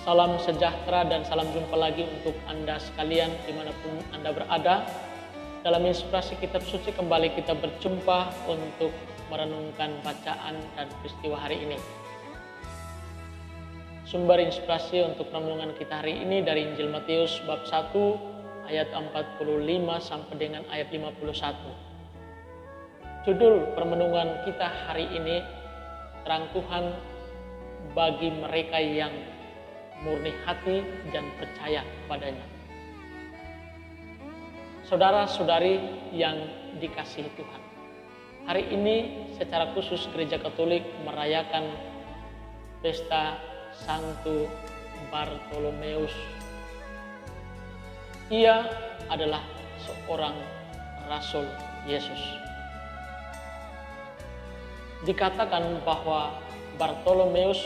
Salam sejahtera dan salam jumpa lagi untuk Anda sekalian dimanapun Anda berada. Dalam inspirasi kitab suci kembali kita berjumpa untuk merenungkan bacaan dan peristiwa hari ini. Sumber inspirasi untuk renungan kita hari ini dari Injil Matius bab 1 ayat 45 sampai dengan ayat 51. Judul permenungan kita hari ini, terang Tuhan bagi mereka yang murni hati dan percaya padanya. Saudara-saudari yang dikasihi Tuhan, hari ini secara khusus Gereja Katolik merayakan pesta Santo Bartolomeus. Ia adalah seorang rasul Yesus. Dikatakan bahwa Bartolomeus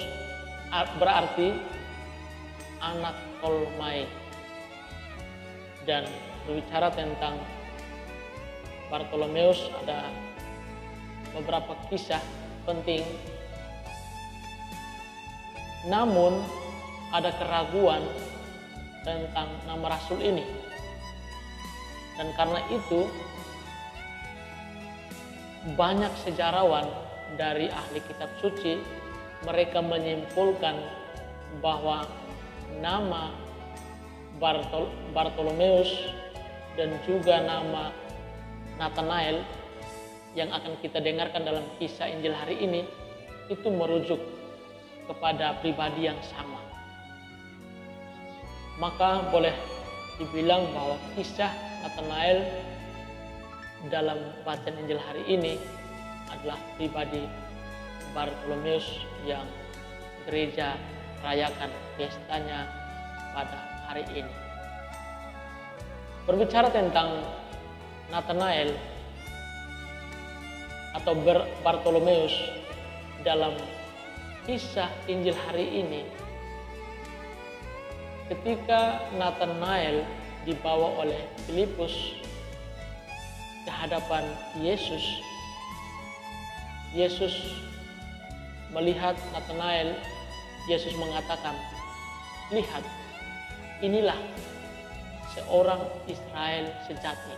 berarti anak Tolmai, dan berbicara tentang Bartolomeus ada beberapa kisah penting, namun ada keraguan tentang nama rasul ini, dan karena itu banyak sejarawan dari ahli kitab suci mereka menyimpulkan bahwa nama Bartolomeus dan juga nama Nathanael yang akan kita dengarkan dalam kisah Injil hari ini itu merujuk kepada pribadi yang sama. Maka boleh dibilang bahwa kisah Nathanael dalam bacaan Injil hari ini adalah pribadi Bartolomeus yang gereja rayakan pestanya pada hari ini. Berbicara tentang Nathanael atau Bartolomeus dalam kisah Injil hari ini, ketika Nathanael dibawa oleh Filipus ke hadapan Yesus, Yesus melihat Nathanael. Yesus mengatakan, "Lihat, inilah seorang Israel sejati.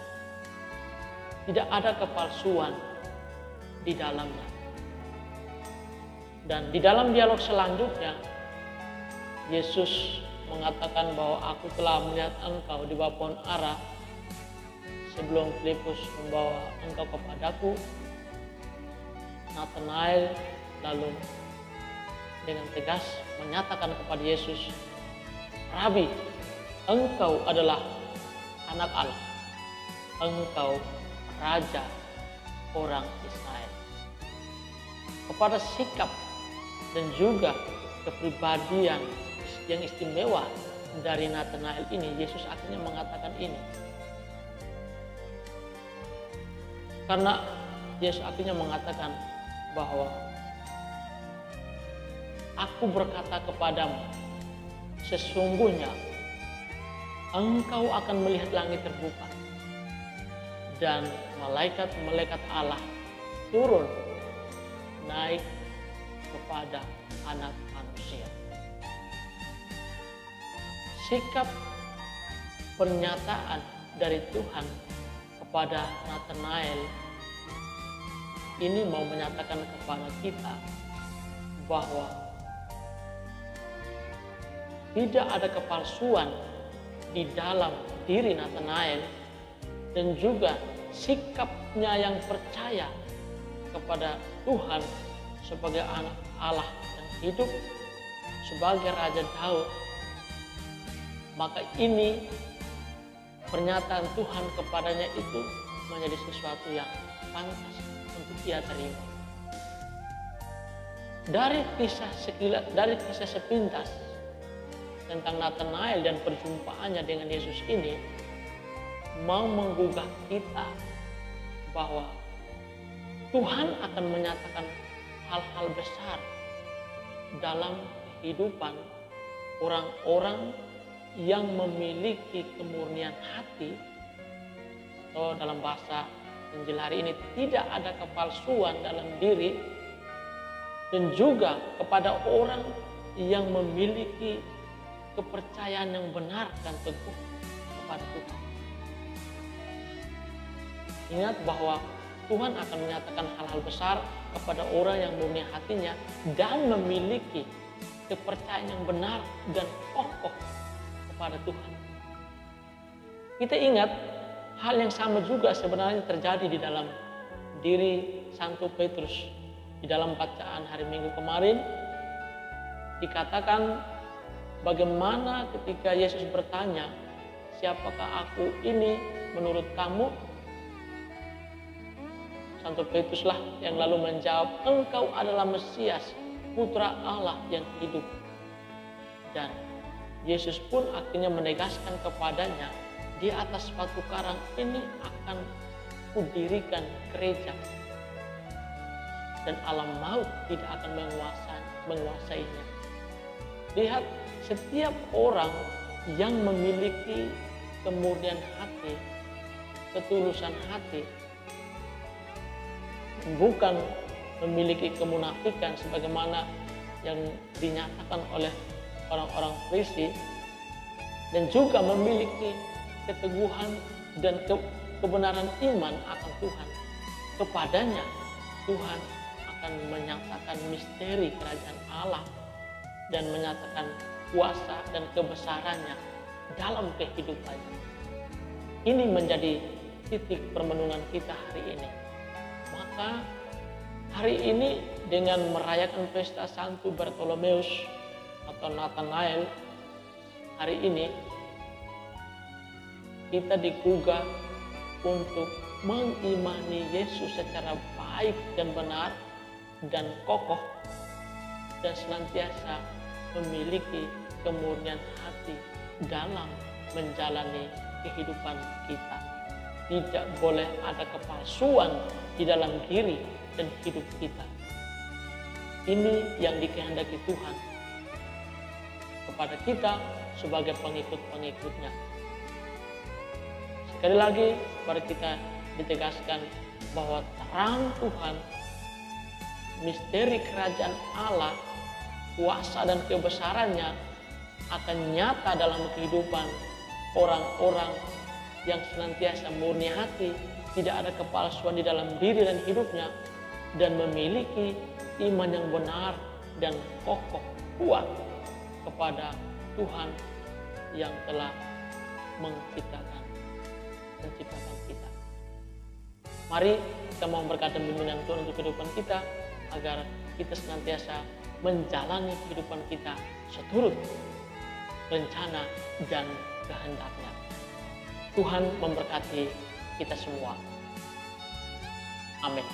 Tidak ada kepalsuan di dalamnya." Dan di dalam dialog selanjutnya, Yesus mengatakan bahwa aku telah melihat engkau di bawah pohon ara sebelum Filipus membawa engkau kepadaku. Nathanael lalu dengan tegas menyatakan kepada Yesus, "Rabi, engkau adalah anak Allah, engkau raja orang Israel." Kepada sikap dan juga kepribadian yang istimewa dari Nathanael ini, Yesus akhirnya mengatakan ini. Karena Yesus akhirnya mengatakan bahwa aku berkata kepadamu, sesungguhnya engkau akan melihat langit terbuka dan malaikat-malaikat Allah turun naik kepada anak manusia. Sikap pernyataan dari Tuhan kepada Nathanael ini mau menyatakan kepada kita bahwa tidak ada kepalsuan di dalam diri Nathanael, dan juga sikapnya yang percaya kepada Tuhan sebagai anak Allah yang hidup, sebagai Raja Daud. Maka ini pernyataan Tuhan kepadanya itu menjadi sesuatu yang pantas untuk ia terima. Dari kisah sepintas tentang Nathanael dan perjumpaannya dengan Yesus ini mau menggugah kita bahwa Tuhan akan menyatakan hal-hal besar dalam kehidupan orang-orang yang memiliki kemurnian hati, atau dalam bahasa Injil hari ini tidak ada kepalsuan dalam diri, dan juga kepada orang yang memiliki kepercayaan yang benar dan teguh kepada Tuhan. Ingat bahwa Tuhan akan menyatakan hal-hal besar kepada orang yang murni hatinya dan memiliki kepercayaan yang benar dan kokoh kepada Tuhan. Kita ingat hal yang sama juga sebenarnya terjadi di dalam diri Santo Petrus. Di dalam bacaan hari Minggu kemarin dikatakan bagaimana ketika Yesus bertanya, "Siapakah aku ini menurut kamu?" Santo Petruslah yang lalu menjawab, "Engkau adalah Mesias, Putra Allah yang hidup." Dan Yesus pun akhirnya menegaskan kepadanya, "Di atas batu karang ini akan kudirikan gereja, dan alam maut tidak akan menguasainya." Lihat, setiap orang yang memiliki kemurnian hati, ketulusan hati, bukan memiliki kemunafikan sebagaimana yang dinyatakan oleh orang-orang Farisi, dan juga memiliki keteguhan dan kebenaran iman akan Tuhan, kepadanya Tuhan akan menyatakan misteri kerajaan Allah dan menyatakan kuasa dan kebesarannya dalam kehidupannya. Ini menjadi titik permenungan kita hari ini. Maka hari ini dengan merayakan pesta Santo Bartolomeus atau Nathanael, hari ini kita digugah untuk mengimani Yesus secara baik dan benar dan kokoh, dan senantiasa memiliki kemurnian hati dalam menjalani kehidupan kita. Tidak boleh ada kepalsuan di dalam diri dan hidup kita. Ini yang dikehendaki Tuhan kepada kita sebagai pengikut-pengikutnya. Sekali lagi, mari kita ditegaskan bahwa terang Tuhan, misteri kerajaan Allah, kuasa dan kebesarannya akan nyata dalam kehidupan orang-orang yang senantiasa murni hati, tidak ada kepalsuan di dalam diri dan hidupnya, dan memiliki iman yang benar dan kokoh kuat kepada Tuhan yang telah menciptakan kita. Mari kita mau berkata bimbingan Tuhan untuk kehidupan kita, agar kita senantiasa menjalani kehidupan kita seturut rencana dan kehendaknya. Tuhan memberkati kita semua. Amin.